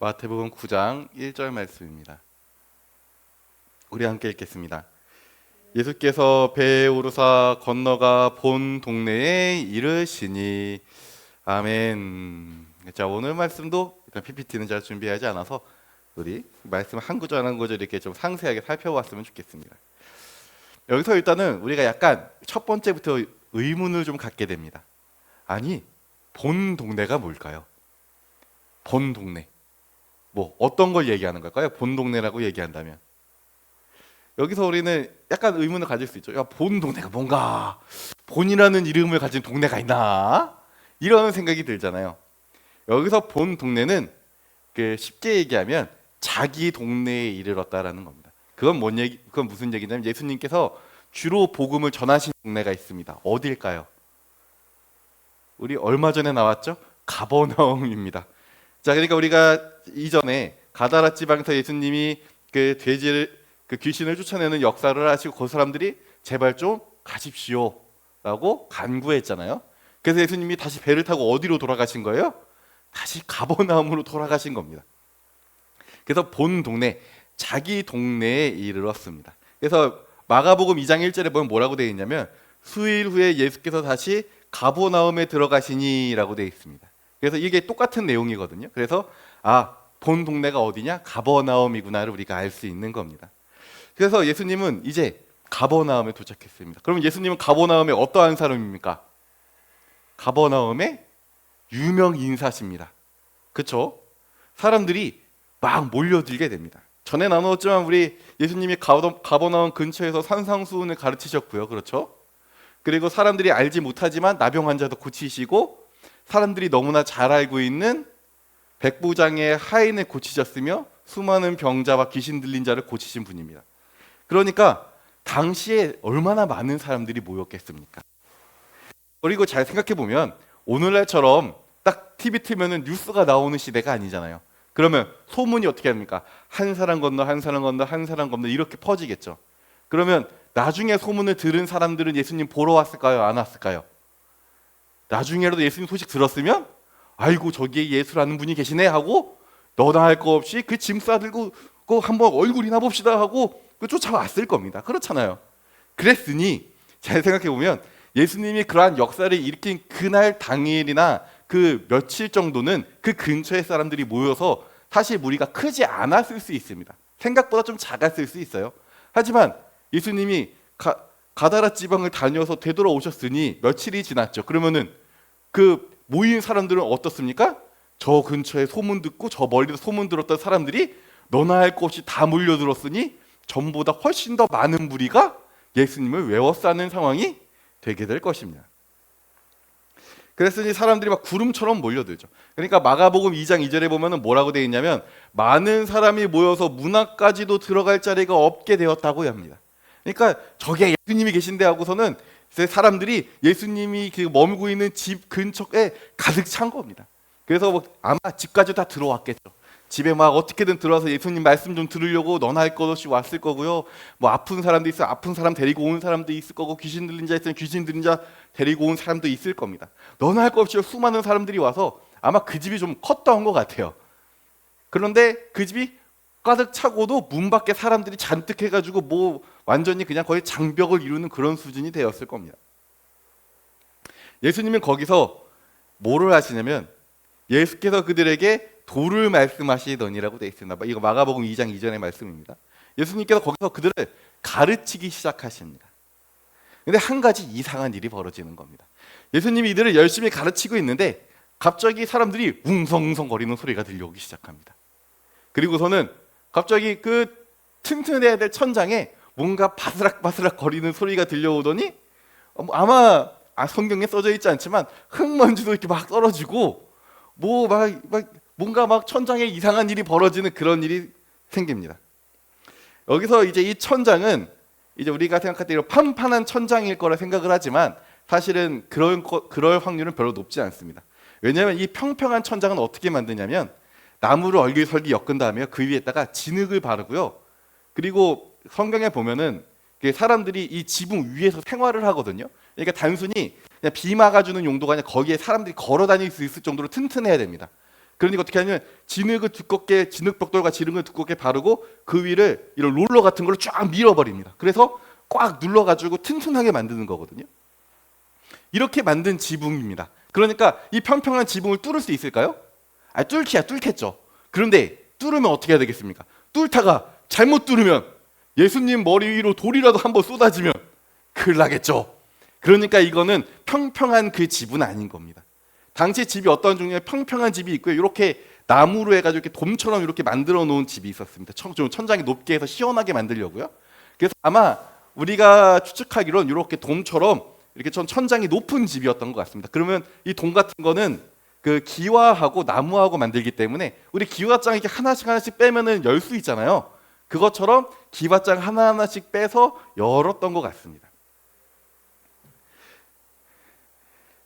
마태복음 9장 1절 말씀입니다. 우리 함께 읽겠습니다. 예수께서 배에 오르사 건너가 본 동네에 이르시니. 아멘. 자, 오늘 말씀도 일단 PPT는 잘 준비하지 않아서 우리 말씀 한 구절 한 구절 이렇게 좀 상세하게 살펴봤으면 좋겠습니다. 여기서 일단은 우리가 약간 첫 번째부터 의문을 좀 갖게 됩니다. 아니, 본 동네가 뭘까요? 본 동네. 뭐 어떤 걸 얘기하는 걸까요? 본 동네라고 얘기한다면 여기서 우리는 약간 의문을 가질 수 있죠. 야, 본 동네가 뭔가 본이라는 이름을 가진 동네가 있나? 이런 생각이 들잖아요. 여기서 본 동네는 쉽게 얘기하면 자기 동네에 이르렀다라는 겁니다. 그건 무슨 얘기냐면 예수님께서 주로 복음을 전하신 동네가 있습니다. 어딜까요? 우리 얼마 전에 나왔죠? 가버나움입니다. 자, 그러니까 우리가 이전에 가다라 지방에서 예수님이 귀신을 쫓아내는 역사를 하시고 그 사람들이 제발 좀 가십시오라고 간구했잖아요. 그래서 예수님이 다시 배를 타고 어디로 돌아가신 거예요? 다시 가버나움으로 돌아가신 겁니다. 그래서 본 동네, 자기 동네에 이르렀습니다. 그래서 마가복음 2장 1절에 보면 뭐라고 되어 있냐면 수일 후에 예수께서 다시 가버나움에 들어가시니라고 되어 있습니다. 그래서 이게 똑같은 내용이거든요. 그래서 본 동네가 어디냐? 가버나움이구나를 우리가 알 수 있는 겁니다. 그래서 예수님은 이제 가버나움에 도착했습니다. 그러면 예수님은 가버나움에 어떠한 사람입니까? 가버나움의 유명 인사십니다. 그렇죠? 사람들이 막 몰려들게 됩니다. 전에 나누었지만 우리 예수님이 가버나움 근처에서 산상수훈을 가르치셨고요. 그렇죠? 그리고 사람들이 알지 못하지만 나병 환자도 고치시고 사람들이 너무나 잘 알고 있는 백부장의 하인을 고치셨으며 수많은 병자와 귀신 들린 자를 고치신 분입니다. 그러니까 당시에 얼마나 많은 사람들이 모였겠습니까? 그리고 잘 생각해 보면 오늘날처럼 딱 TV 틀면은 뉴스가 나오는 시대가 아니잖아요. 그러면 소문이 어떻게 합니까? 한 사람 건너 한 사람 건너 한 사람 건너 이렇게 퍼지겠죠. 그러면 나중에 소문을 들은 사람들은 예수님 보러 왔을까요? 안 왔을까요? 나중에라도 예수님 소식 들었으면 아이고 저기에 예수라는 분이 계시네 하고 너나 할 거 없이 그 짐 싸들고 한번 얼굴이나 봅시다 하고 쫓아왔을 겁니다. 그렇잖아요. 그랬으니 잘 생각해 보면 예수님이 그러한 역사를 일으킨 그날 당일이나 그 며칠 정도는 그 근처의 사람들이 모여서 사실 무리가 크지 않았을 수 있습니다. 생각보다 좀 작았을 수 있어요. 하지만 예수님이 가다라 지방을 다녀서 되돌아오셨으니 며칠이 지났죠. 그러면은 그 모인 사람들은 어떻습니까? 저 근처에 소문 듣고 저 멀리서 소문 들었던 사람들이 너나 할 것 없이 다 몰려들었으니 전보다 훨씬 더 많은 무리가 예수님을 외워싸는 상황이 되게 될 것입니다. 그랬으니 사람들이 막 구름처럼 몰려들죠. 그러니까 마가복음 2장 2절에 보면은 뭐라고 되어 있냐면 많은 사람이 모여서 문 앞까지도 들어갈 자리가 없게 되었다고 합니다. 그러니까 저게 예수님이 계신데 하고서는 사람들이 예수님이 머물고 있는 집 근처에 가득 찬 겁니다. 그래서 아마 집까지 다 들어왔겠죠. 집에 막 어떻게든 들어와서 예수님 말씀 좀 들으려고 너나 할 것 없이 왔을 거고요. 뭐 아픈 사람도 있어 아픈 사람 데리고 온 사람도 있을 거고 귀신 들린 자 있으면 귀신 들린 자 데리고 온 사람도 있을 겁니다. 너나 할 것 없이 수많은 사람들이 와서 아마 그 집이 좀 컸던 것 같아요. 그런데 그 집이 가득 차고도 문 밖에 사람들이 잔뜩 해가지고 뭐 완전히 그냥 거의 장벽을 이루는 그런 수준이 되었을 겁니다. 예수님은 거기서 뭐를 하시냐면 예수께서 그들에게 도를 말씀하시더니라고 되어 있습니다. 이거 마가복음 2장 2절의 말씀입니다. 예수님께서 거기서 그들을 가르치기 시작하십니다. 근데 한 가지 이상한 일이 벌어지는 겁니다. 예수님이 이들을 열심히 가르치고 있는데 갑자기 사람들이 웅성웅성 거리는 소리가 들려오기 시작합니다. 그리고서는 갑자기 그 튼튼해야 될 천장에 뭔가 바스락바스락 거리는 소리가 들려오더니 아마 성경에 써져 있지 않지만 흙먼지도 이렇게 막 떨어지고 뭔가 막 천장에 이상한 일이 벌어지는 그런 일이 생깁니다. 여기서 이제 이 천장은 이제 우리가 생각할 때 이런 판판한 천장일 거라 생각을 하지만 사실은 그럴 확률은 별로 높지 않습니다. 왜냐하면 이 평평한 천장은 어떻게 만드냐면 나무를 얼기설기 엮은 다음에 그 위에다가 진흙을 바르고요. 그리고 성경에 보면은 사람들이 이 지붕 위에서 생활을 하거든요. 그러니까 단순히 그냥 비 막아주는 용도가 아니라 거기에 사람들이 걸어 다닐 수 있을 정도로 튼튼해야 됩니다. 그러니까 어떻게 하냐면 진흙벽돌과 지름을 두껍게 바르고 그 위를 이런 롤러 같은 걸로 쫙 밀어버립니다. 그래서 꽉 눌러가지고 튼튼하게 만드는 거거든요. 이렇게 만든 지붕입니다. 그러니까 이 평평한 지붕을 뚫을 수 있을까요? 뚫겠죠. 그런데 뚫으면 어떻게 해야 되겠습니까? 뚫다가 잘못 뚫으면 예수님 머리 위로 돌이라도 한번 쏟아지면 큰일 나겠죠. 그러니까 이거는 평평한 그 집은 아닌 겁니다. 당시 집이 어떤 종류의 평평한 집이 있고요. 이렇게 나무로 해가지고 이렇게 돔처럼 이렇게 만들어 놓은 집이 있었습니다. 천장이 높게 해서 시원하게 만들려고요. 그래서 아마 우리가 추측하기로는 이렇게 돔처럼 이렇게 천장이 높은 집이었던 것 같습니다. 그러면 이 돔 같은 거는 그 기와하고 나무하고 만들기 때문에 우리 기와장 이렇게 하나씩 빼면은 열 수 있잖아요. 그것처럼 기와장 하나씩 빼서 열었던 것 같습니다.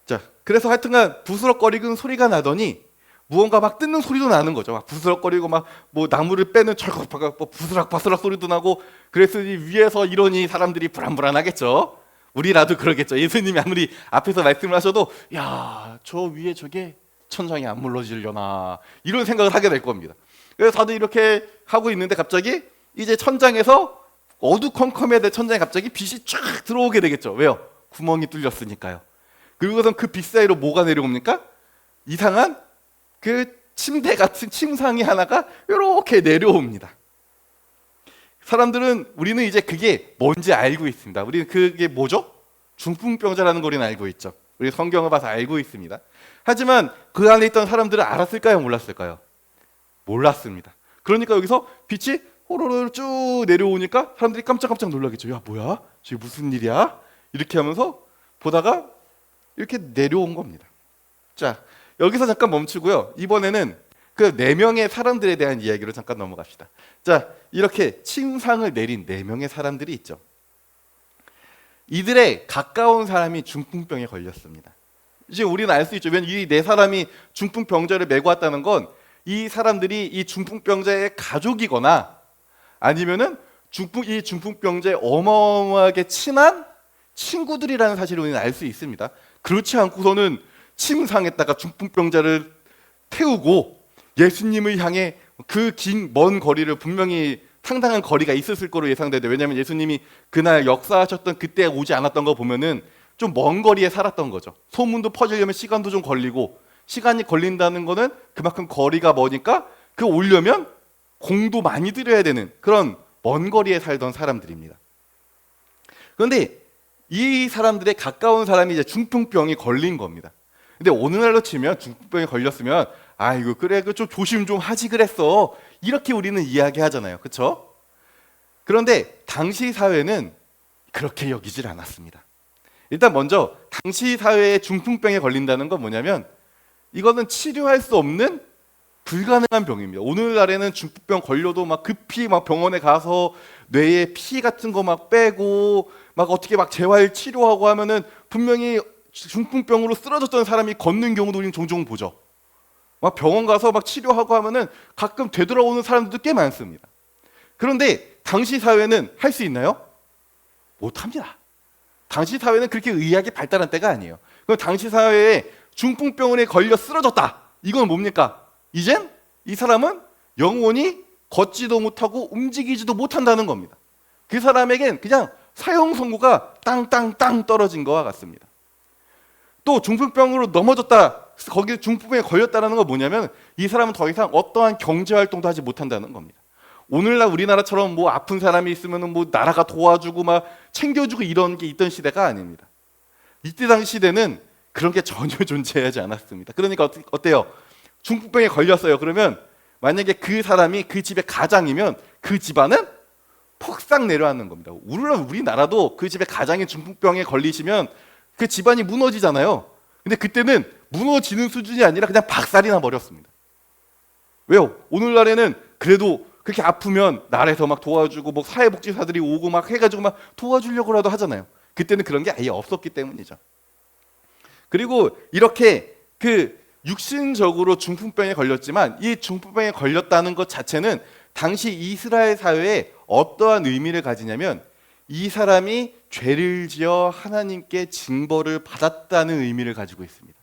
자, 그래서 하여튼간 부스럭거리는 소리가 나더니 무언가 막 뜯는 소리도 나는 거죠. 막 부스럭거리고 막 뭐 나무를 빼는 철컥 부스럭바스럭 소리도 나고, 그랬으니 위에서 이러니 사람들이 불안불안하겠죠. 우리라도 그러겠죠. 예수님이 아무리 앞에서 말씀을 하셔도 야, 저 위에 저게 천장이 안 물러지려나 이런 생각을 하게 될 겁니다. 그래서 다들 이렇게 하고 있는데 갑자기 이제 천장에서 어두컴컴해야 될 천장에 갑자기 빛이 쫙 들어오게 되겠죠. 왜요? 구멍이 뚫렸으니까요. 그리고선 그 빛 사이로 뭐가 내려옵니까? 이상한 그 침대 같은 침상이 하나가 이렇게 내려옵니다. 우리는 이제 그게 뭔지 알고 있습니다. 우리는 그게 뭐죠? 중풍병자라는 걸 우리는 알고 있죠. 우리 성경을 봐서 알고 있습니다. 하지만 그 안에 있던 사람들은 알았을까요? 몰랐을까요? 몰랐습니다. 그러니까 여기서 빛이 호로로 쭉 내려오니까 사람들이 깜짝깜짝 놀라겠죠. 야, 뭐야? 저게 무슨 일이야? 이렇게 하면서 보다가 이렇게 내려온 겁니다. 자, 여기서 잠깐 멈추고요. 이번에는 그 4명의 사람들에 대한 이야기로 잠깐 넘어갑시다. 자, 이렇게 침상을 내린 4명의 사람들이 있죠. 이들의 가까운 사람이 중풍병에 걸렸습니다. 이제 우리는 알 수 있죠. 왜냐하면 이 4사람이 중풍병자를 메고 왔다는 건 이 사람들이 이 중풍병자의 가족이거나 아니면은 이 중풍병자의 어마어마하게 친한 친구들이라는 사실을 우리는 알 수 있습니다. 그렇지 않고서는 침상에다가 중풍병자를 태우고 예수님을 향해 그 긴 먼 거리를, 분명히 상당한 거리가 있었을 거로 예상되는데, 왜냐하면 예수님이 그날 역사하셨던 그때 오지 않았던 거 보면은 좀 먼 거리에 살았던 거죠. 소문도 퍼지려면 시간도 좀 걸리고, 시간이 걸린다는 거는 그만큼 거리가 머니까 그 오려면 공도 많이 들여야 되는 그런 먼 거리에 살던 사람들입니다. 그런데 이 사람들의 가까운 사람이 이제 중풍병이 걸린 겁니다. 근데 오늘날로 치면 중풍병에 걸렸으면 아이고 그래 그 좀 조심 좀 하지 그랬어, 이렇게 우리는 이야기하잖아요. 그렇죠? 그런데 당시 사회는 그렇게 여기질 않았습니다. 일단 먼저 당시 사회에 중풍병에 걸린다는 건 뭐냐면 이거는 치료할 수 없는 불가능한 병입니다. 오늘날에는 중풍병 걸려도 막 급히 막 병원에 가서 뇌에 피 같은 거 막 빼고 막 어떻게 막 재활 치료하고 하면은 분명히 중풍병으로 쓰러졌던 사람이 걷는 경우도 우리는 종종 보죠. 막 병원 가서 막 치료하고 하면은 가끔 되돌아오는 사람들도 꽤 많습니다. 그런데 당시 사회는 할 수 있나요? 못합니다. 당시 사회는 그렇게 의학이 발달한 때가 아니에요. 그럼 당시 사회에 중풍병에 걸려 쓰러졌다. 이건 뭡니까? 이젠 이 사람은 영원히 걷지도 못하고 움직이지도 못한다는 겁니다. 그 사람에겐 그냥 사형 선고가 땅땅땅 떨어진 것과 같습니다. 또 중풍병으로 넘어졌다, 거기 중풍병에 걸렸다는 건 뭐냐면 이 사람은 더 이상 어떠한 경제 활동도 하지 못한다는 겁니다. 오늘날 우리나라처럼 뭐 아픈 사람이 있으면 뭐 나라가 도와주고 막 챙겨주고 이런 게 있던 시대가 아닙니다. 이때 당시 시대는 그런 게 전혀 존재하지 않았습니다. 그러니까 어때요? 중풍병에 걸렸어요. 그러면 만약에 그 사람이 그 집의 가장이면 그 집안은 폭삭 내려앉는 겁니다. 우리나라도 그 집의 가장이 중풍병에 걸리시면 그 집안이 무너지잖아요. 근데 그때는 무너지는 수준이 아니라 그냥 박살이 나 버렸습니다. 왜요? 오늘날에는 그래도 그렇게 아프면 나라에서 막 도와주고 뭐 사회복지사들이 오고 막 해가지고 막 도와주려고라도 하잖아요. 그때는 그런 게 아예 없었기 때문이죠. 그리고 이렇게 그 육신적으로 중풍병에 걸렸지만 이 중풍병에 걸렸다는 것 자체는 당시 이스라엘 사회에 어떠한 의미를 가지냐면 이 사람이 죄를 지어 하나님께 징벌을 받았다는 의미를 가지고 있습니다.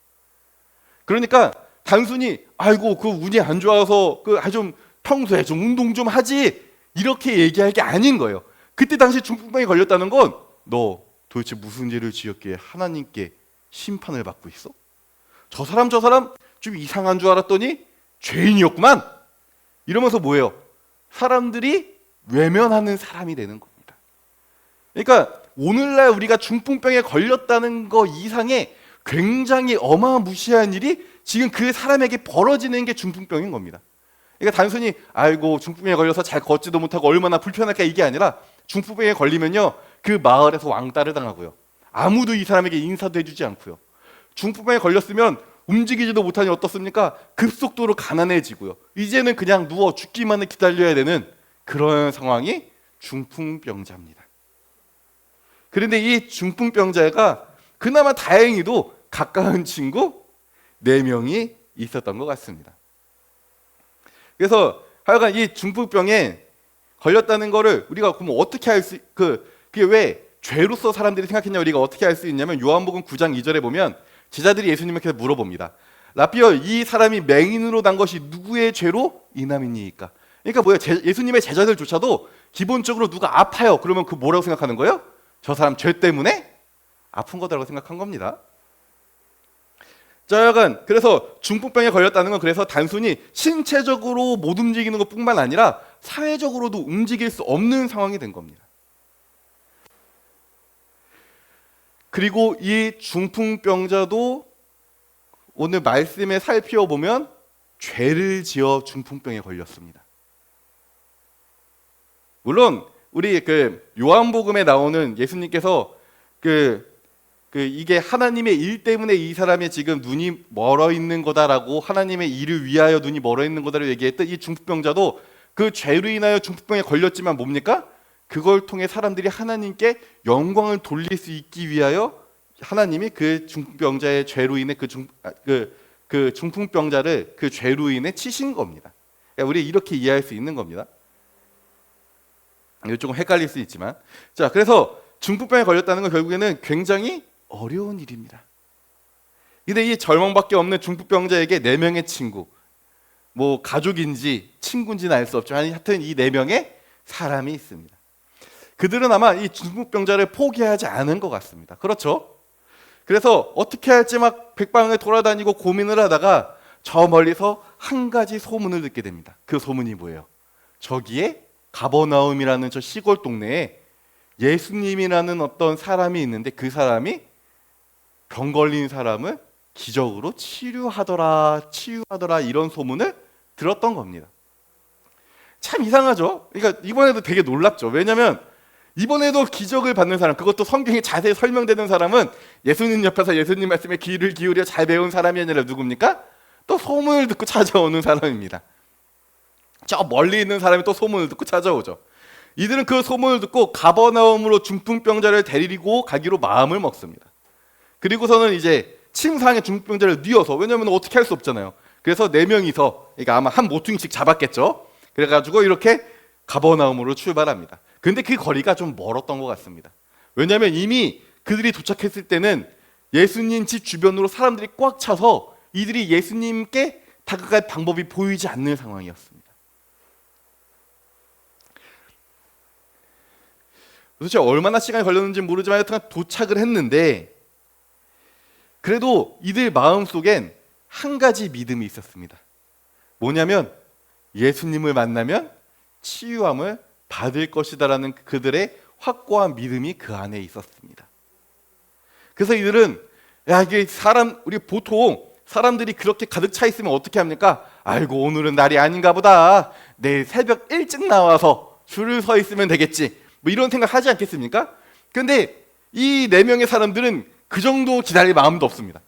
그러니까 단순히 아이고 그 운이 안 좋아서 좀 평소에 좀 운동 좀 하지 이렇게 얘기할 게 아닌 거예요. 그때 당시 중풍병에 걸렸다는 건 너 도대체 무슨 죄를 지었기에 하나님께 심판을 받고 있어? 저 사람 좀 이상한 줄 알았더니 죄인이었구만. 이러면서 뭐예요? 사람들이 외면하는 사람이 되는 겁니다. 그러니까 오늘날 우리가 중풍병에 걸렸다는 거 이상의 굉장히 어마무시한 일이 지금 그 사람에게 벌어지는 게 중풍병인 겁니다. 그러니까 단순히 아이고 중풍병에 걸려서 잘 걷지도 못하고 얼마나 불편할까 이게 아니라 중풍병에 걸리면요 그 마을에서 왕따를 당하고요. 아무도 이 사람에게 인사도 해주지 않고요. 중풍병에 걸렸으면 움직이지도 못하니 어떻습니까? 급속도로 가난해지고요. 이제는 그냥 누워 죽기만을 기다려야 되는 그런 상황이 중풍병자입니다. 그런데 이 중풍병자가 그나마 다행히도 가까운 친구 4명이 있었던 것 같습니다. 그래서 하여간 이 중풍병에 걸렸다는 거를 우리가 그럼 어떻게 그게 왜 죄로서 사람들이 생각했냐 우리가 어떻게 알 수 있냐면 요한복음 9장 2절에 보면 제자들이 예수님께 물어봅니다. 라삐어 이 사람이 맹인으로 난 것이 누구의 죄로 인함이니까? 그러니까 뭐야 예수님의 제자들조차도 기본적으로 누가 아파요. 그러면 그 뭐라고 생각하는 거예요? 저 사람 죄 때문에 아픈 거다라고 생각한 겁니다. 자, 약간 그래서 중풍병에 걸렸다는 건 그래서 단순히 신체적으로 못 움직이는 것뿐만 아니라 사회적으로도 움직일 수 없는 상황이 된 겁니다. 그리고 이 중풍병자도 오늘 말씀에 살펴보면 죄를 지어 중풍병에 걸렸습니다. 물론 우리 요한복음에 나오는 예수님께서 이게 하나님의 일 때문에 이 사람의 지금 눈이 멀어 있는 거다라고 하나님의 일을 위하여 눈이 멀어 있는 거다라고 얘기했던 이 중풍병자도 그 죄로 인하여 중풍병에 걸렸지만 뭡니까? 그걸 통해 사람들이 하나님께 영광을 돌릴 수 있기 위하여 하나님이 그 중풍병자의 죄로 인해 그 중풍병자를 그 죄로 인해 치신 겁니다. 그러니까 우리 이렇게 이해할 수 있는 겁니다. 이거 조금 헷갈릴 수 있지만 자 그래서 중풍병에 걸렸다는 건 결국에는 굉장히 어려운 일입니다. 근데 이 절망밖에 없는 중풍병자에게 4명의 친구 뭐 가족인지 친구인지는 알 수 없지만 하여튼 이 4명의 사람이 있습니다. 그들은 아마 이 중풍병자를 포기하지 않은 것 같습니다. 그렇죠? 그래서 어떻게 할지 막 백방을 돌아다니고 고민을 하다가 저 멀리서 한 가지 소문을 듣게 됩니다. 그 소문이 뭐예요? 저기에 가버나움이라는 저 시골 동네에 예수님이라는 어떤 사람이 있는데 그 사람이 병 걸린 사람을 기적으로 치유하더라 이런 소문을 들었던 겁니다. 참 이상하죠? 그러니까 이번에도 되게 놀랍죠. 왜냐하면 이번에도 기적을 받는 사람, 그것도 성경에 자세히 설명되는 사람은 예수님 옆에서 예수님 말씀에 귀를 기울여 잘 배운 사람이 아니라 누굽니까? 또 소문을 듣고 찾아오는 사람입니다. 저 멀리 있는 사람이 또 소문을 듣고 찾아오죠. 이들은 그 소문을 듣고 가버나움으로 중풍병자를 데리고 가기로 마음을 먹습니다. 그리고서는 이제 침상에 중풍병자를 뉘어서, 왜냐하면 어떻게 할 수 없잖아요. 그래서 4명이서, 그러니까 아마 한 모퉁이씩 잡았겠죠. 그래가지고 이렇게 가버나움으로 출발합니다. 근데 그 거리가 좀 멀었던 것 같습니다. 왜냐하면 이미 그들이 도착했을 때는 예수님 집 주변으로 사람들이 꽉 차서 이들이 예수님께 다가갈 방법이 보이지 않는 상황이었습니다. 도대체 얼마나 시간이 걸렸는지 모르지만 하여튼 도착을 했는데 그래도 이들 마음속엔 한 가지 믿음이 있었습니다. 뭐냐면 예수님을 만나면 치유함을 받을 것이다라는 그들의 확고한 믿음이 그 안에 있었습니다. 그래서 이들은 이게 우리 보통 사람들이 그렇게 가득 차 있으면 어떻게 합니까? 아이고 오늘은 날이 아닌가 보다. 내일 새벽 일찍 나와서 줄을 서 있으면 되겠지. 뭐 이런 생각 하지 않겠습니까? 근데 이 4명의 사람들은 그 정도 기다릴 마음도 없습니다.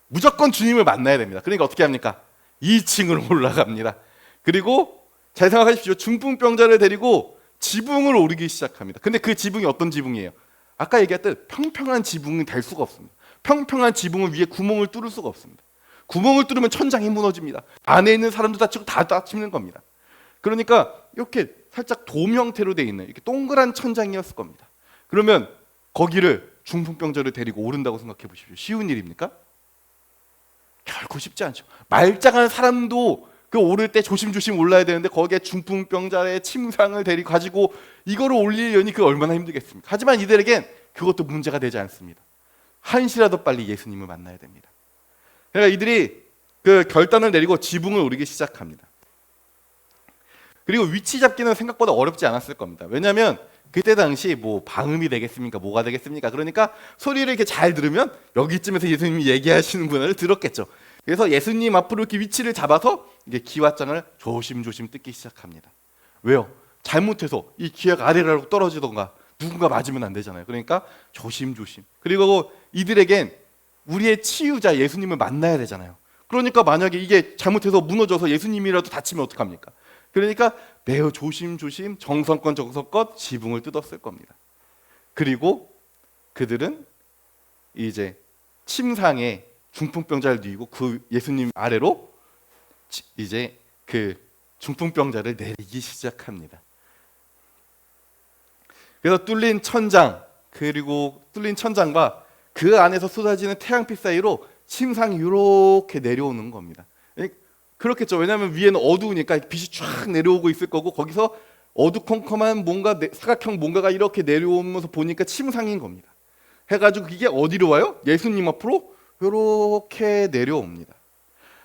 무조건 주님을 만나야 됩니다. 그러니까 어떻게 합니까? 2층으로 올라갑니다. 그리고 잘 생각하십시오. 중풍병자를 데리고 지붕을 오르기 시작합니다. 근데 그 지붕이 어떤 지붕이에요? 아까 얘기했듯 평평한 지붕이 될 수가 없습니다. 평평한 지붕을 위에 구멍을 뚫을 수가 없습니다. 구멍을 뚫으면 천장이 무너집니다. 안에 있는 사람도 다치고 다 다치는 겁니다. 그러니까 이렇게 살짝 돔 형태로 돼 있는 이렇게 동그란 천장이었을 겁니다. 그러면 거기를 중풍병자를 데리고 오른다고 생각해 보십시오. 쉬운 일입니까? 결코 쉽지 않죠. 말짱한 사람도 그 오를 때 조심조심 올라야 되는데 거기에 중풍병자의 침상을 데리고 가지고 이거를 올리려니 그 얼마나 힘들겠습니까? 하지만 이들에겐 그것도 문제가 되지 않습니다. 한시라도 빨리 예수님을 만나야 됩니다. 그러니까 이들이 그 결단을 내리고 지붕을 오르기 시작합니다. 그리고 위치 잡기는 생각보다 어렵지 않았을 겁니다. 왜냐하면 그때 당시 뭐 방음이 되겠습니까? 뭐가 되겠습니까? 그러니까 소리를 이렇게 잘 들으면 여기쯤에서 예수님이 얘기하시는구나를 들었겠죠. 그래서 예수님 앞으로 이렇게 위치를 잡아서 이게 기와장을 조심조심 뜯기 시작합니다. 왜요? 잘못해서 이 기와가 아래로 떨어지던가 누군가 맞으면 안 되잖아요. 그러니까 조심조심. 그리고 이들에겐 우리의 치유자 예수님을 만나야 되잖아요. 그러니까 만약에 이게 잘못해서 무너져서 예수님이라도 다치면 어떡합니까? 그러니까 매우 조심조심 정성껏 지붕을 뜯었을 겁니다. 그리고 그들은 이제 침상에 중풍병자를 누이고 그 예수님 아래로 이제 그 중풍병자를 내리기 시작합니다. 그래서 뚫린 천장 그리고 뚫린 천장과 그 안에서 쏟아지는 태양빛 사이로 침상이 이렇게 내려오는 겁니다. 그렇겠죠. 왜냐하면 위에는 어두우니까 빛이 쫙 내려오고 있을 거고 거기서 어두컴컴한 뭔가 사각형 뭔가가 이렇게 내려오면서 보니까 침상인 겁니다. 해가지고 이게 어디로 와요? 예수님 앞으로 이렇게 내려옵니다.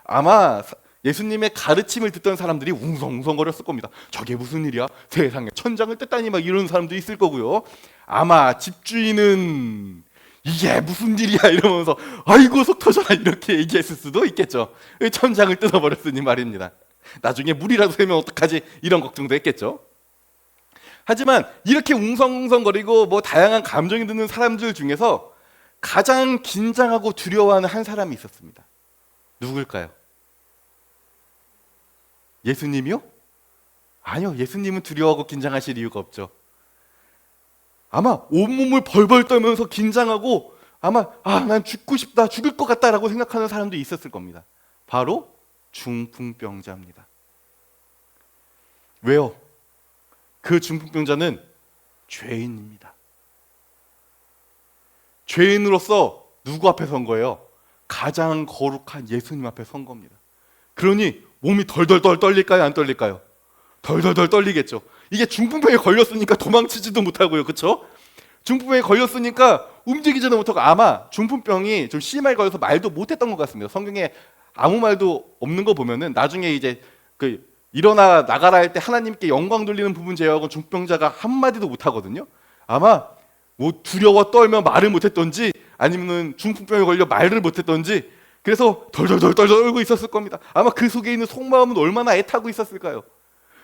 아마 예수님의 가르침을 듣던 사람들이 웅성웅성거렸을 겁니다. 저게 무슨 일이야? 세상에 천장을 뜯다니 막 이런 사람도 있을 거고요. 아마 집주인은 이게 무슨 일이야 이러면서 아이고 속 터져라 이렇게 얘기했을 수도 있겠죠. 천장을 뜯어버렸으니 말입니다. 나중에 물이라도 새면 어떡하지 이런 걱정도 했겠죠. 하지만 이렇게 웅성웅성거리고 뭐 다양한 감정이 드는 사람들 중에서 가장 긴장하고 두려워하는 한 사람이 있었습니다. 누굴까요? 예수님이요? 아니요. 예수님은 두려워하고 긴장하실 이유가 없죠. 아마 온몸을 벌벌 떨면서 긴장하고 아마 난 죽고 싶다, 죽을 것 같다라고 생각하는 사람도 있었을 겁니다. 바로 중풍병자입니다. 왜요? 그 중풍병자는 죄인입니다. 죄인으로서 누구 앞에 선 거예요? 가장 거룩한 예수님 앞에 선 겁니다. 그러니 몸이 덜덜덜 떨릴까요? 안 떨릴까요? 덜덜덜 떨리겠죠. 이게 중풍병에 걸렸으니까 도망치지도 못하고요. 그렇죠? 중풍병에 걸렸으니까 움직이지도 못하고 아마 중풍병이 좀 심하게 걸려서 말도 못했던 것 같습니다. 성경에 아무 말도 없는 거 보면은 나중에 이제 그 일어나 나가라 할 때 하나님께 영광 돌리는 부분 제외하고 중풍병자가 한마디도 못하거든요. 아마 뭐 두려워 떨며 말을 못했던지 아니면 중풍병에 걸려 말을 못했던지 그래서 덜덜덜 떨고 있었을 겁니다. 아마 그 속에 있는 속마음은 얼마나 애타고 있었을까요?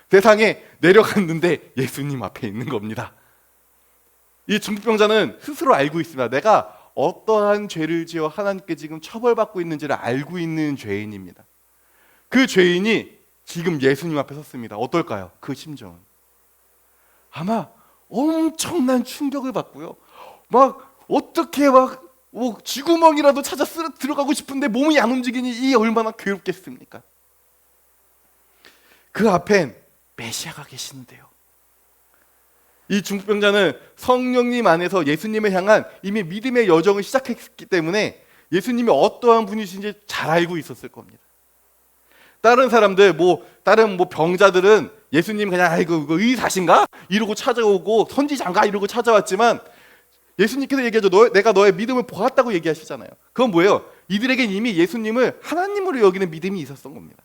세상에 내려갔는데 예수님 앞에 있는 겁니다. 이 중풍병자는 스스로 알고 있습니다. 내가 어떠한 죄를 지어 하나님께 지금 처벌받고 있는지를 알고 있는 죄인입니다. 그 죄인이 지금 예수님 앞에 섰습니다. 어떨까요? 그 심정은 아마 엄청난 충격을 받고요. 막 어떻게 막 쥐구멍이라도 찾아 들어가고 싶은데 몸이 안 움직이니 이 얼마나 괴롭겠습니까? 그 앞엔 메시아가 계시는데요. 이 중풍병자는 성령님 안에서 예수님을 향한 이미 믿음의 여정을 시작했기 때문에 예수님이 어떠한 분이신지 잘 알고 있었을 겁니다. 다른 사람들 다른 병자들은 예수님 그냥 아이고 의사신가 이러고 찾아오고 선지자인가 이러고 찾아왔지만 예수님께서 얘기하죠. 내가 너의 믿음을 보았다고 얘기하시잖아요. 그건 뭐예요? 이들에겐 이미 예수님을 하나님으로 여기는 믿음이 있었던 겁니다.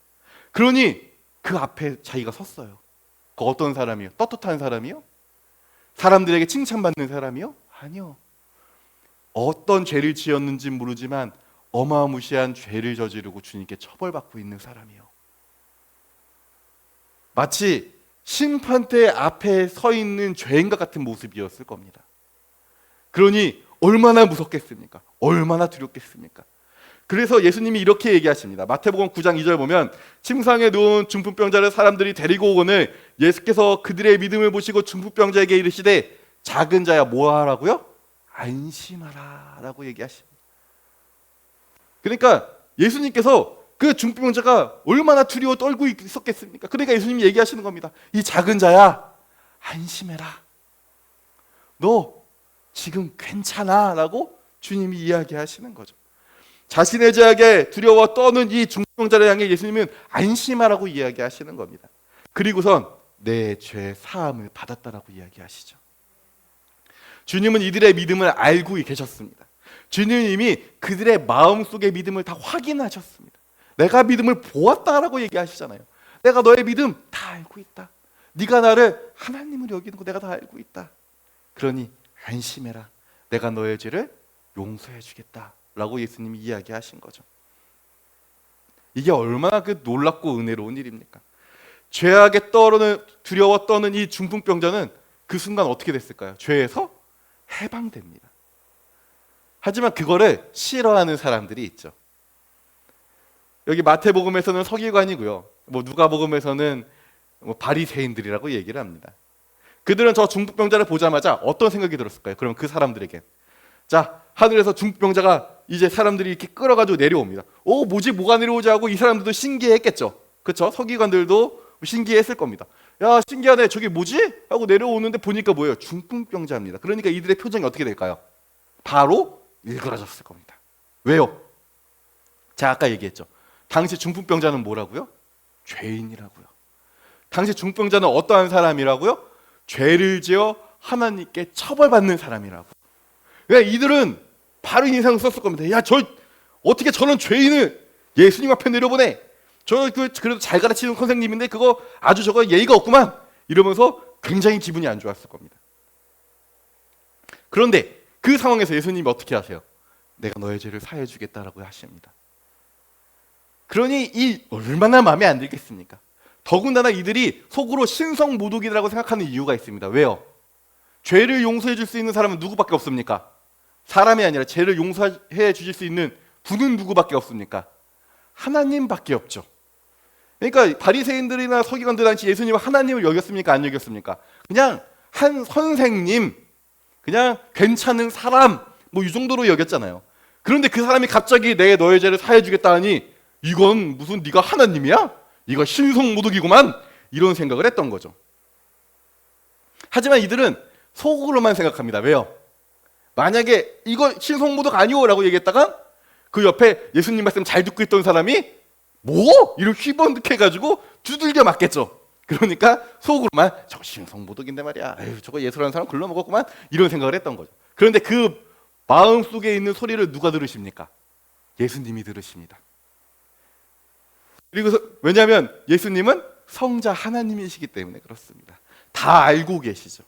그러니 그 앞에 자기가 섰어요. 그 어떤 사람이요? 떳떳한 사람이요? 사람들에게 칭찬받는 사람이요? 아니요. 어떤 죄를 지었는지 모르지만 어마무시한 죄를 저지르고 주님께 처벌받고 있는 사람이요. 마치 심판대 앞에 서 있는 죄인과 같은 모습이었을 겁니다. 그러니 얼마나 무섭겠습니까? 얼마나 두렵겠습니까? 그래서 예수님이 이렇게 얘기하십니다. 마태복음 9장 2절 보면 침상에 누운 중풍병자를 사람들이 데리고 오거늘 예수께서 그들의 믿음을 보시고 중풍병자에게 이르시되 작은 자야 뭐 하라고요? 안심하라 라고 얘기하십니다. 그러니까 예수님께서 그 중풍병자가 얼마나 두려워 떨고 있었겠습니까? 그러니까 예수님이 얘기하시는 겁니다. 이 작은 자야 안심해라. 너 지금 괜찮아 라고 주님이 이야기하시는 거죠. 자신의 죄악에 두려워 떠는 이 중풍병자를 향해 예수님은 안심하라고 이야기하시는 겁니다. 그리고선 내 죄 사함을 받았다라고 이야기하시죠. 주님은 이들의 믿음을 알고 계셨습니다. 주님이 그들의 마음속의 믿음을 다 확인하셨습니다. 내가 믿음을 보았다라고 얘기하시잖아요. 내가 너의 믿음 다 알고 있다. 네가 나를 하나님으로 여기는 거 내가 다 알고 있다. 그러니 안심해라. 내가 너의 죄를 용서해 주겠다라고 예수님이 이야기하신 거죠. 이게 얼마나 그 놀랍고 은혜로운 일입니까? 죄악에 두려워 떠는 이 중풍병자는 그 순간 어떻게 됐을까요? 죄에서 해방됩니다. 하지만 그거를 싫어하는 사람들이 있죠. 여기 마태복음에서는 서기관이고요. 누가복음에서는 바리새인들이라고 얘기를 합니다. 그들은 저 중풍병자를 보자마자 어떤 생각이 들었을까요? 그럼 그 사람들에게 자, 하늘에서 중풍병자가 이제 사람들이 이렇게 끌어가지고 내려옵니다. 뭐지 뭐가 내려오지 하고 이 사람들도 신기했겠죠. 그렇죠? 서기관들도 신기했을 겁니다. 야, 신기하네. 저게 뭐지? 하고 내려오는데 보니까 뭐예요? 중풍병자입니다. 그러니까 이들의 표정이 어떻게 될까요? 바로 일그러졌을 겁니다. 왜요? 제가 아까 얘기했죠. 당시 중풍병자는 뭐라고요? 죄인이라고요. 당시 중풍병자는 어떠한 사람이라고요? 죄를 지어 하나님께 처벌받는 사람이라고. 그러니까 이들은 바로 인상을 썼을 겁니다. 야, 어떻게 저런 죄인을 예수님 앞에 내려보내? 그래도 잘 가르치는 선생님인데 그거 아주 저거 예의가 없구만. 이러면서 굉장히 기분이 안 좋았을 겁니다. 그런데 그 상황에서 예수님이 어떻게 하세요? 내가 너의 죄를 사해 주겠다라고 하십니다. 그러니 이 얼마나 마음에 안 들겠습니까? 더군다나 이들이 속으로 신성모독이라고 생각하는 이유가 있습니다. 왜요? 죄를 용서해 줄 수 있는 사람은 누구밖에 없습니까? 사람이 아니라 죄를 용서해 주실 수 있는 분은 누구밖에 없습니까? 하나님밖에 없죠. 그러니까 바리새인들이나 서기관들 당시 예수님은 하나님을 여겼습니까? 안 여겼습니까? 그냥 한 선생님, 그냥 괜찮은 사람, 이 정도로 여겼잖아요. 그런데 그 사람이 갑자기 너의 죄를 사해 주겠다 하니 이건 무슨 네가 하나님이야? 이거 신성모독이구만. 이런 생각을 했던 거죠. 하지만 이들은 속으로만 생각합니다. 왜요? 만약에 이거 신성모독 아니오 라고 얘기했다가 그 옆에 예수님 말씀 잘 듣고 있던 사람이 뭐? 이렇게 휘번득해가지고 두들겨 맞겠죠. 그러니까 속으로만 저거 신성모독인데 말이야. 에휴, 저거 예수라는 사람 글러먹었구만. 이런 생각을 했던 거죠. 그런데 그 마음속에 있는 소리를 누가 들으십니까? 예수님이 들으십니다. 그리고 왜냐하면 예수님은 성자 하나님이시기 때문에 그렇습니다. 다 알고 계시죠.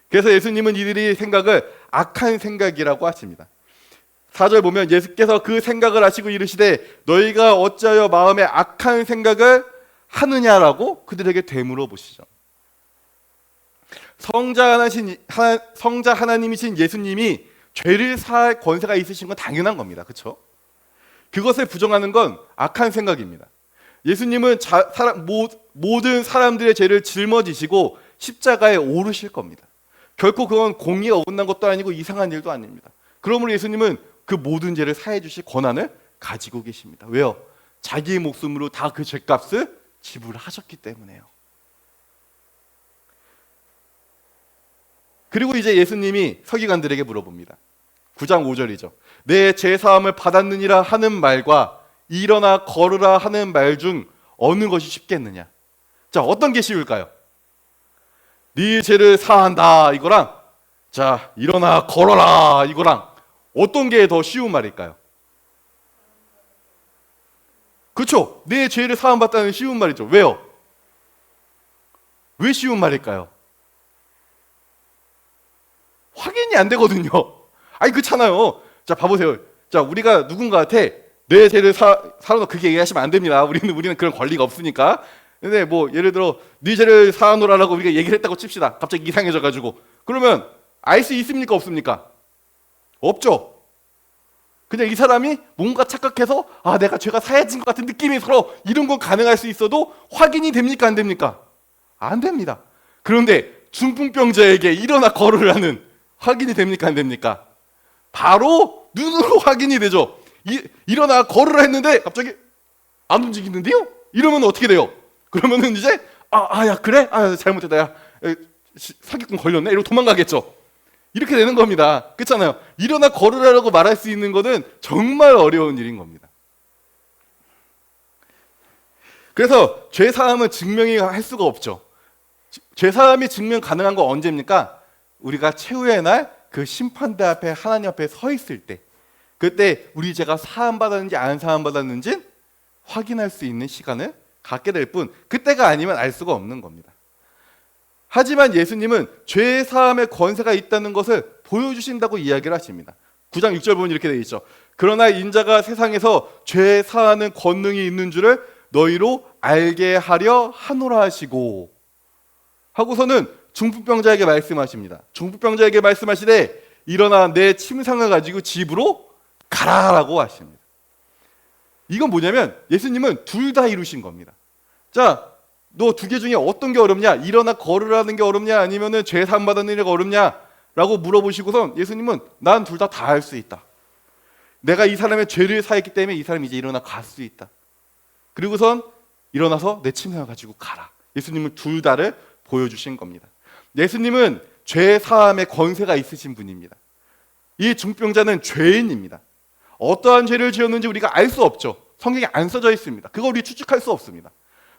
그래서 예수님은 이들이 생각을 악한 생각이라고 하십니다. 4절 보면 예수께서 그 생각을 하시고 이르시되 너희가 어찌하여 마음에 악한 생각을 하느냐라고 그들에게 되물어 보시죠. 성자 하나님이신 예수님이 죄를 사할 권세가 있으신 건 당연한 겁니다. 그렇죠? 그것을 부정하는 건 악한 생각입니다. 예수님은 모든 사람들의 죄를 짊어지시고 십자가에 오르실 겁니다. 결코 그건 공의에 어긋난 것도 아니고 이상한 일도 아닙니다. 그러므로 예수님은 그 모든 죄를 사해 주실 권한을 가지고 계십니다. 왜요? 자기의 목숨으로 다 그 죄값을 지불하셨기 때문에요. 그리고 이제 예수님이 서기관들에게 물어봅니다. 9장 5절이죠. 내 죄사함을 받았느니라 하는 말과 일어나 걸으라 하는 말 중 어느 것이 쉽겠느냐? 자, 어떤 게 쉬울까요? 네 죄를 사한다 이거랑 자, 일어나 걸어라 이거랑 어떤 게 더 쉬운 말일까요? 그렇죠. 내 죄를 사함받다는 쉬운 말이죠. 왜요? 왜 쉬운 말일까요? 확인이 안 되거든요. 아니 그렇잖아요. 자, 봐보세요. 자, 우리가 누군가한테 내 죄를 사놓고 그게 얘기하시면 안 됩니다. 우리는 그런 권리가 없으니까. 근데 예를 들어 네 죄를 사놓으라고 우리가 얘기를 했다고 칩시다. 갑자기 이상해져가지고 그러면 알 수 있습니까? 없습니까? 없죠. 그냥 이 사람이 뭔가 착각해서 내가 죄가 사해진 것 같은 느낌이 들어 이런 건 가능할 수 있어도 확인이 됩니까? 안 됩니까? 안 됩니다. 그런데 중풍병자에게 일어나 걸으라는 확인이 됩니까? 안 됩니까? 바로 눈으로 확인이 되죠. 일어나 걸으라 했는데 갑자기 안 움직이는데요? 이러면 어떻게 돼요? 그러면은 이제 야 그래? 잘못했다. 야 사기꾼 걸렸네. 이러고 도망가겠죠. 이렇게 되는 겁니다. 그렇잖아요. 일어나 걸으라고 말할 수 있는 것은 정말 어려운 일인 겁니다. 그래서 죄사함은 증명이 할 수가 없죠. 죄사함이 증명 가능한 건 언제입니까? 우리가 최후의 날 그 심판대 앞에 하나님 앞에 서 있을 때, 그때 우리 죄가 사함 받았는지 안 사함 받았는지 확인할 수 있는 시간을 갖게 될 뿐, 그때가 아니면 알 수가 없는 겁니다. 하지만 예수님은 죄 사함의 권세가 있다는 것을 보여주신다고 이야기를 하십니다. 9장 6절 보면 이렇게 되어 있죠. 그러나 인자가 세상에서 죄 사하는 권능이 있는 줄을 너희로 알게 하려 하노라 하시고, 하고서는 중풍병자에게 말씀하십니다. 중풍병자에게 말씀하시되 일어나 내 침상을 가지고 집으로 가라라고 하십니다. 이건 뭐냐면 예수님은 둘 다 이루신 겁니다. 자, 너 두 개 중에 어떤 게 어렵냐? 일어나 걸으라는 게 어렵냐? 아니면은 죄 사함 받는 게 어렵냐? 라고 물어보시고선 예수님은 난 둘 다 할 수 있다. 내가 이 사람의 죄를 사했기 때문에 이 사람이 이제 일어나 갈 수 있다. 그리고선 일어나서 내 침상을 가지고 가라. 예수님은 둘 다를 보여주신 겁니다. 예수님은 죄 사함의 권세가 있으신 분입니다. 이 중풍병자는 죄인입니다. 어떠한 죄를 지었는지 우리가 알 수 없죠. 성경에 안 써져 있습니다. 그거 우리 추측할 수 없습니다.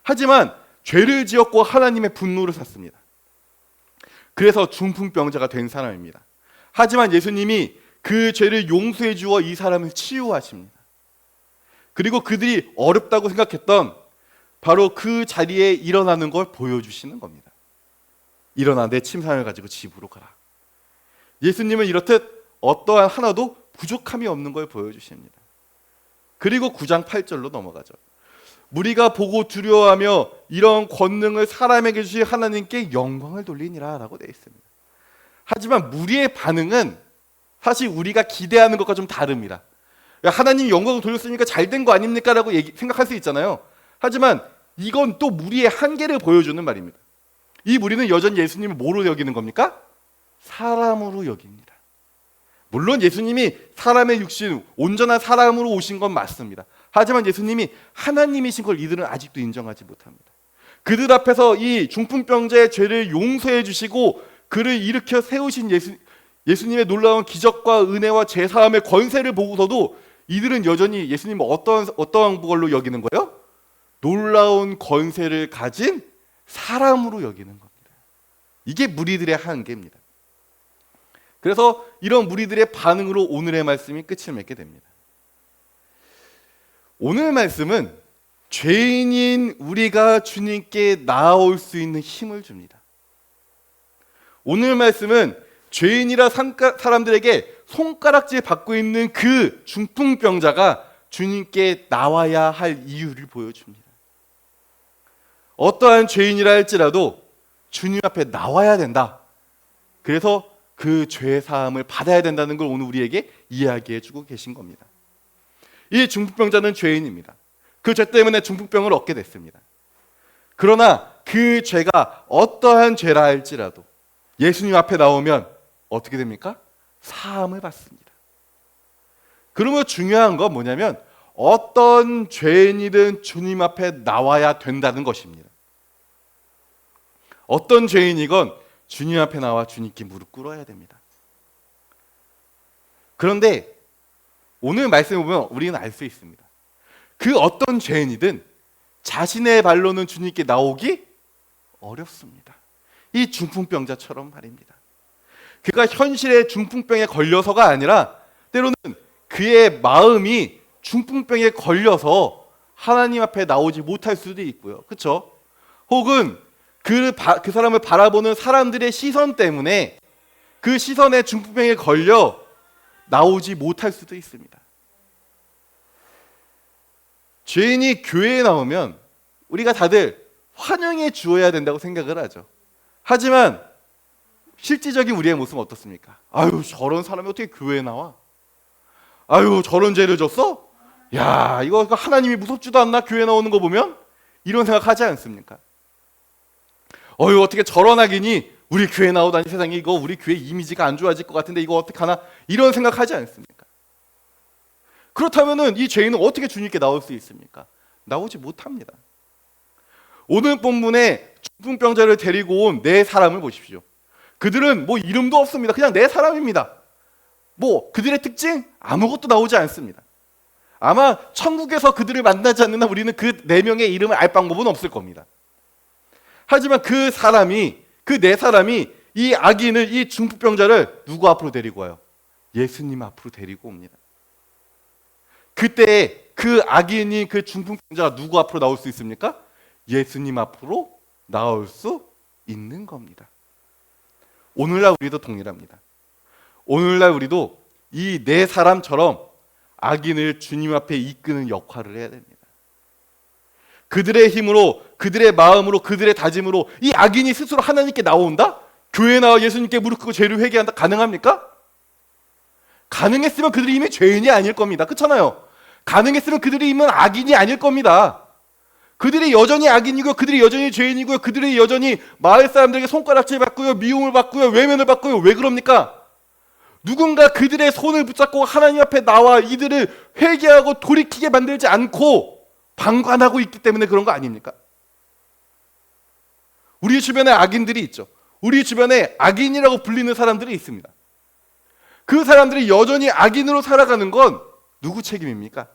하지만 죄를 지었고 하나님의 분노를 샀습니다. 그래서 중풍병자가 된 사람입니다. 하지만 예수님이 그 죄를 용서해 주어 이 사람을 치유하십니다. 그리고 그들이 어렵다고 생각했던 바로 그 자리에 일어나는 걸 보여주시는 겁니다. 일어나 내 침상을 가지고 집으로 가라. 예수님은 이렇듯 어떠한 하나도 부족함이 없는 걸 보여주십니다. 그리고 9장 8절로 넘어가죠. 무리가 보고 두려워하며 이런 권능을 사람에게 주신 하나님께 영광을 돌리니라 라고 되어 있습니다. 하지만 무리의 반응은 사실 우리가 기대하는 것과 좀 다릅니다. 하나님이 영광을 돌렸으니까 잘된 거 아닙니까? 라고 생각할 수 있잖아요. 하지만 이건 또 무리의 한계를 보여주는 말입니다. 이 무리는 여전히 예수님을 뭐로 여기는 겁니까? 사람으로 여깁니다. 물론 예수님이 사람의 육신, 온전한 사람으로 오신 건 맞습니다. 하지만 예수님이 하나님이신 걸 이들은 아직도 인정하지 못합니다. 그들 앞에서 이 중풍병자의 죄를 용서해 주시고 그를 일으켜 세우신 예수님의 놀라운 기적과 은혜와 제사함의 권세를 보고서도 이들은 여전히 예수님을 어떠한 걸로 여기는 거예요? 놀라운 권세를 가진 사람으로 여기는 겁니다. 이게 무리들의 한계입니다. 그래서 이런 무리들의 반응으로 오늘의 말씀이 끝을 맺게 됩니다. 오늘 말씀은 죄인인 우리가 주님께 나아올 수 있는 힘을 줍니다. 오늘 말씀은 죄인이라 사람들에게 손가락질 받고 있는 그 중풍병자가 주님께 나와야 할 이유를 보여줍니다. 어떠한 죄인이라 할지라도 주님 앞에 나와야 된다. 그래서 그 죄 사함을 받아야 된다는 걸 오늘 우리에게 이야기해 주고 계신 겁니다. 이 중풍병자는 죄인입니다. 그 죄 때문에 중풍병을 얻게 됐습니다. 그러나 그 죄가 어떠한 죄라 할지라도 예수님 앞에 나오면 어떻게 됩니까? 사함을 받습니다. 그러면 중요한 건 뭐냐면 어떤 죄인이든 주님 앞에 나와야 된다는 것입니다. 어떤 죄인이건 주님 앞에 나와 주님께 무릎 꿇어야 됩니다. 그런데 오늘 말씀을 보면 우리는 알 수 있습니다. 그 어떤 죄인이든 자신의 발로는 주님께 나오기 어렵습니다. 이 중풍병자처럼 말입니다. 그가 현실의 중풍병에 걸려서가 아니라 때로는 그의 마음이 중풍병에 걸려서 하나님 앞에 나오지 못할 수도 있고요. 그렇죠? 혹은 그 사람을 바라보는 사람들의 시선 때문에 그 시선에 중풍병에 걸려 나오지 못할 수도 있습니다. 죄인이 교회에 나오면 우리가 다들 환영해 주어야 된다고 생각을 하죠. 하지만 실질적인 우리의 모습은 어떻습니까? 아유, 저런 사람이 어떻게 교회에 나와? 아유, 저런 죄를 졌어? 야, 이거 하나님이 무섭지도 않나? 교회 나오는 거 보면? 이런 생각하지 않습니까? 어휴, 어떻게 저런 악인이 우리 교회 나오다니, 세상에 이거 우리 교회 이미지가 안 좋아질 것 같은데 이거 어떡하나? 이런 생각하지 않습니까? 그렇다면은 이 죄인은 어떻게 주님께 나올 수 있습니까? 나오지 못합니다. 오늘 본문에 중풍병자를 데리고 온 네 사람을 보십시오. 그들은 뭐 이름도 없습니다. 그냥 내 사람입니다. 뭐 그들의 특징? 아무것도 나오지 않습니다. 아마 천국에서 그들을 만나지 않는 한 우리는 그 네 명의 이름을 알 방법은 없을 겁니다. 하지만 그 네 사람이 이 악인을, 이 중풍병자를 누구 앞으로 데리고 와요? 예수님 앞으로 데리고 옵니다. 그때 그 악인이, 그 중풍병자가 누구 앞으로 나올 수 있습니까? 예수님 앞으로 나올 수 있는 겁니다. 오늘날 우리도 동일합니다. 오늘날 우리도 이 네 사람처럼 악인을 주님 앞에 이끄는 역할을 해야 됩니다. 그들의 힘으로, 그들의 마음으로, 그들의 다짐으로 이 악인이 스스로 하나님께 나온다? 교회에 나와 예수님께 무릎 꿇고 죄를 회개한다? 가능합니까? 가능했으면 그들이 이미 죄인이 아닐 겁니다. 그렇잖아요. 가능했으면 그들이 이미 악인이 아닐 겁니다. 그들이 여전히 악인이고요, 그들이 여전히 죄인이고요, 그들이 여전히 마을 사람들에게 손가락질 받고요, 미움을 받고요, 외면을 받고요. 왜 그럽니까? 누군가 그들의 손을 붙잡고 하나님 앞에 나와 이들을 회개하고 돌이키게 만들지 않고 방관하고 있기 때문에 그런 거 아닙니까? 우리 주변에 악인들이 있죠. 우리 주변에 악인이라고 불리는 사람들이 있습니다. 그 사람들이 여전히 악인으로 살아가는 건 누구 책임입니까?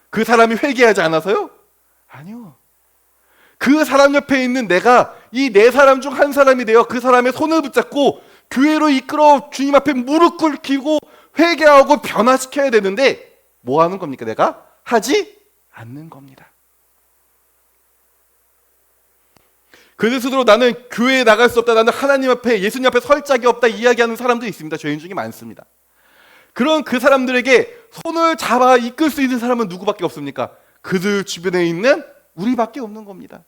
그 사람이 회개하지 않아서요? 아니요. 그 사람 옆에 있는 내가 이 네 사람 중 한 사람이 되어 그 사람의 손을 붙잡고 교회로 이끌어 주님 앞에 무릎 꿇히고 회개하고 변화시켜야 되는데 뭐 하는 겁니까? 내가 하지 않는 겁니다. 그들 스스로 나는 교회에 나갈 수 없다, 나는 하나님 앞에, 예수님 앞에 설 짝이 없다 이야기하는 사람도 있습니다. 죄인 중에 많습니다. 그런 그 사람들에게 손을 잡아 이끌 수 있는 사람은 누구밖에 없습니까? 그들 주변에 있는 우리밖에 없는 겁니다.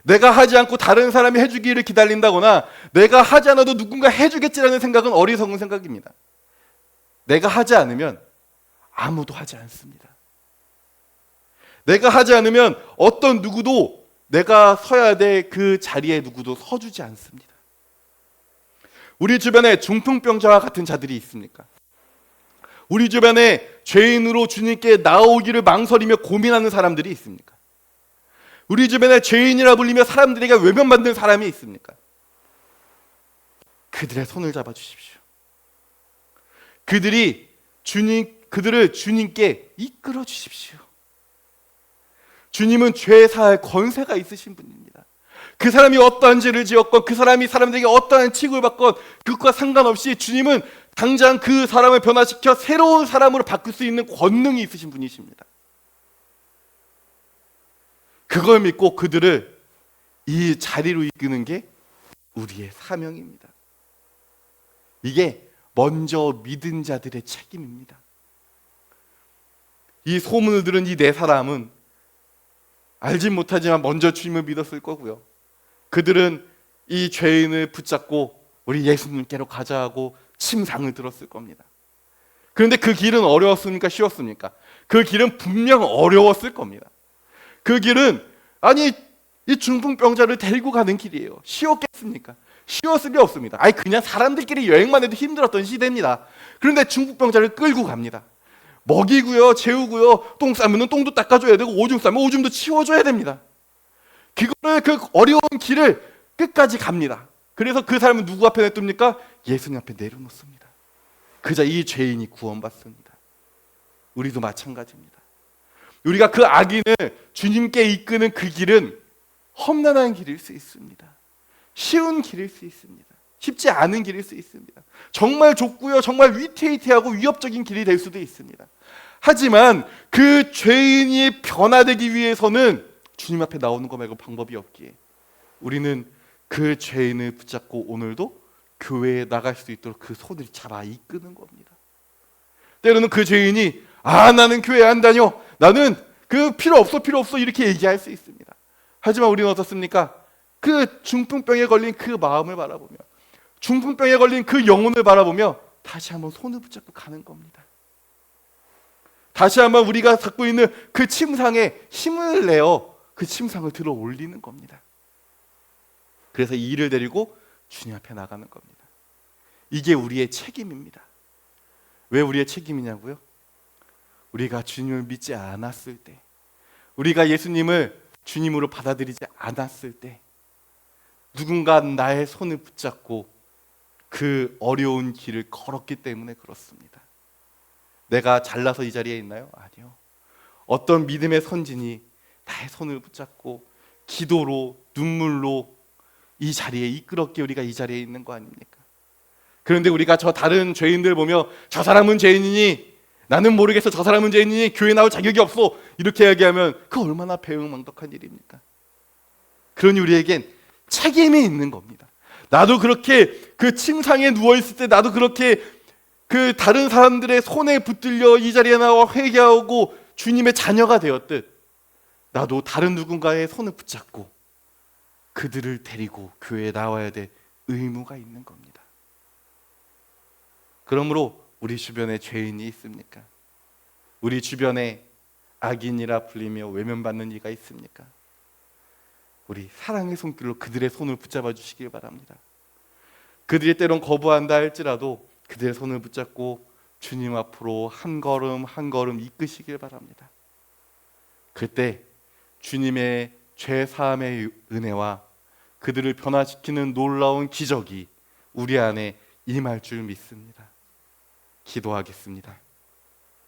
내가 하지 않고 다른 사람이 해주기를 기다린다거나 내가 하지 않아도 누군가 해주겠지라는 생각은 어리석은 생각입니다. 내가 하지 않으면 아무도 하지 않습니다. 내가 하지 않으면 어떤 누구도 내가 서야 될 그 자리에 누구도 서주지 않습니다. 우리 주변에 중풍병자와 같은 자들이 있습니까? 우리 주변에 죄인으로 주님께 나오기를 망설이며 고민하는 사람들이 있습니까? 우리 주변에 죄인이라 불리며 사람들에게 외면받는 사람이 있습니까? 그들의 손을 잡아주십시오. 그들을 주님께 이끌어 주십시오. 주님은 죄 사할 권세가 있으신 분입니다. 그 사람이 어떠한 죄를 지었건, 그 사람이 사람들에게 어떠한 취급을 받건 그것과 상관없이 주님은 당장 그 사람을 변화시켜 새로운 사람으로 바꿀 수 있는 권능이 있으신 분이십니다. 그걸 믿고 그들을 이 자리로 이끄는 게 우리의 사명입니다. 이게 먼저 믿은 자들의 책임입니다. 이 소문을 들은 이 네 사람은 알진 못하지만 먼저 주님을 믿었을 거고요. 그들은 이 죄인을 붙잡고 우리 예수님께로 가자 하고 침상을 들었을 겁니다. 그런데 그 길은 어려웠습니까? 쉬웠습니까? 그 길은 분명 어려웠을 겁니다. 그 길은 이 중풍병자를 데리고 가는 길이에요. 쉬웠겠습니까? 쉬웠을 리 없습니다. 그냥 사람들끼리 여행만 해도 힘들었던 시대입니다. 그런데 중풍병자를 끌고 갑니다. 먹이고요, 재우고요, 똥 싸면 똥도 닦아줘야 되고 오줌 싸면 오줌도 치워줘야 됩니다. 그 어려운 길을 끝까지 갑니다. 그래서 그 사람은 누구 앞에 냅둡니까? 예수님 앞에 내려놓습니다. 그자 이 죄인이 구원받습니다. 우리도 마찬가지입니다. 우리가 그 악인을 주님께 이끄는 그 길은 험난한 길일 수 있습니다. 쉬운 길일 수 있습니다. 쉽지 않은 길일 수 있습니다. 정말 좁고요, 정말 위태위태하고 위협적인 길이 될 수도 있습니다. 하지만 그 죄인이 변화되기 위해서는 주님 앞에 나오는 것 말고 방법이 없기에 우리는 그 죄인을 붙잡고 오늘도 교회에 나갈 수 있도록 그 손을 잡아 이끄는 겁니다. 때로는 그 죄인이 나는 교회 안 다녀, 나는 그 필요 없어 이렇게 얘기할 수 있습니다. 하지만 우리는 어떻습니까? 그 중풍병에 걸린 그 마음을 바라보며, 중풍병에 걸린 그 영혼을 바라보며 다시 한번 손을 붙잡고 가는 겁니다. 다시 한번 우리가 갖고 있는 그 침상에 힘을 내어 그 침상을 들어 올리는 겁니다. 그래서 이 일을 데리고 주님 앞에 나가는 겁니다. 이게 우리의 책임입니다. 왜 우리의 책임이냐고요? 우리가 주님을 믿지 않았을 때, 우리가 예수님을 주님으로 받아들이지 않았을 때, 누군가 나의 손을 붙잡고 그 어려운 길을 걸었기 때문에 그렇습니다. 내가 잘나서 이 자리에 있나요? 아니요. 어떤 믿음의 선진이 나의 손을 붙잡고 기도로 눈물로 이 자리에 이끌었기에 우리가 이 자리에 있는 거 아닙니까? 그런데 우리가 저 다른 죄인들 보며 저 사람은 죄인이니 나는 모르겠어, 저 사람은 죄인이니 교회 나올 자격이 없어, 이렇게 이야기하면 그 얼마나 배은망덕한 일입니까? 그러니 우리에겐 책임이 있는 겁니다. 나도 그렇게 그 침상에 누워있을 때 나도 그렇게 그 다른 사람들의 손에 붙들려 이 자리에 나와 회개하고 주님의 자녀가 되었듯 나도 다른 누군가의 손을 붙잡고 그들을 데리고 교회에 나와야 될 의무가 있는 겁니다. 그러므로 우리 주변에 죄인이 있습니까? 우리 주변에 악인이라 불리며 외면받는 이가 있습니까? 우리 사랑의 손길로 그들의 손을 붙잡아 주시길 바랍니다. 그들이 때론 거부한다 할지라도 그들의 손을 붙잡고 주님 앞으로 한 걸음 한 걸음 이끄시길 바랍니다. 그때 주님의 죄 사함의 은혜와 그들을 변화시키는 놀라운 기적이 우리 안에 임할 줄 믿습니다. 기도하겠습니다.